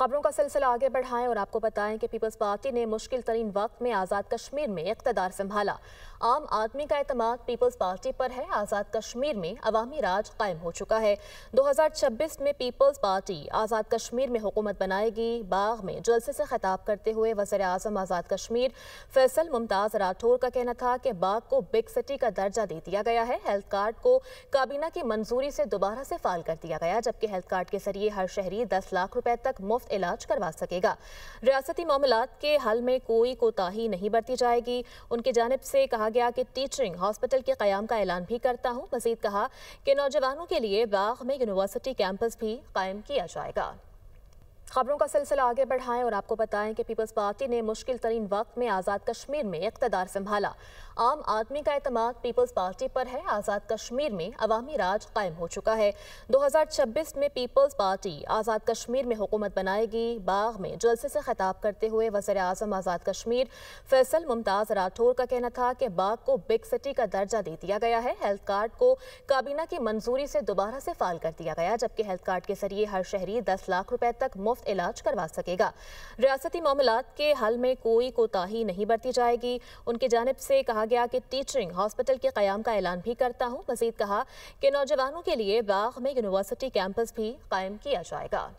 खबरों का सिलसिला आगे बढ़ाएं और आपको बताएं कि पीपल्स पार्टी ने मुश्किल तरीन वक्त में आज़ाद कश्मीर में इक़्तिदार संभाला। आम आदमी का एतमाद पीपल्स पार्टी पर है। आज़ाद कश्मीर में अवामी राज कायम हो चुका है। 2026 में पीपल्स पार्टी आज़ाद कश्मीर में हुकूमत बनाएगी। बाग में जलसे से खिताब करते हुए वज़ीर आज़म आज़ाद कश्मीर फैसल मुमताज़ राठौर का कहना था कि बाग को बिग सिटी का दर्जा दे दिया गया है। हेल्थ कार्ड को काबीना की मंजूरी से दोबारा से फाल कर दिया गया, जबकि हेल्थ कार्ड के जरिए हर शहरी 10 लाख रुपए तक मुफ्त इलाज करवा सकेगा। रियासती मामलात के हल में कोई कोताही नहीं बरती जाएगी। उनकी जानिब से कहा गया कि टीचिंग हॉस्पिटल के क़याम का ऐलान भी करता हूँ। मज़ीद कहा कि नौजवानों के लिए बाग में यूनिवर्सिटी कैंपस भी कायम किया जाएगा। खबरों का सिलसिला आगे बढ़ाएं और आपको बताएं कि पीपल्स पार्टी ने मुश्किल तरीन वक्त में आज़ाद कश्मीर में इक़्तिदार संभाला। आम आदमी का एतमाद पीपल्स पार्टी पर है। आज़ाद कश्मीर में अवामी राज कायम हो चुका है। 2026 में पीपल्स पार्टी आज़ाद कश्मीर में हुकूमत बनाएगी। बाग में जलसे से खिताब करते हुए वज़ीर आज़म आज़ाद कश्मीर फैसल मुमताज़ राठौर का कहना था कि बाग को बिग सिटी का दर्जा दे दिया गया है। हेल्थ कार्ड को काबीना की मंजूरी से दोबारा से फाल कर दिया गया, जबकि हेल्थ कार्ड के जरिए हर शहरी 10 लाख रुपए तक मुफ्त इलाज करवा सकेगा। रियासती मामलात के हल में कोई कोताही नहीं बरती जाएगी। उनकी जानिब से कहा गया कि टीचिंग हॉस्पिटल के क़याम का ऐलान भी करता हूँ। मज़ीद कहा कि नौजवानों के लिए बाग में यूनिवर्सिटी कैंपस भी कायम किया जाएगा।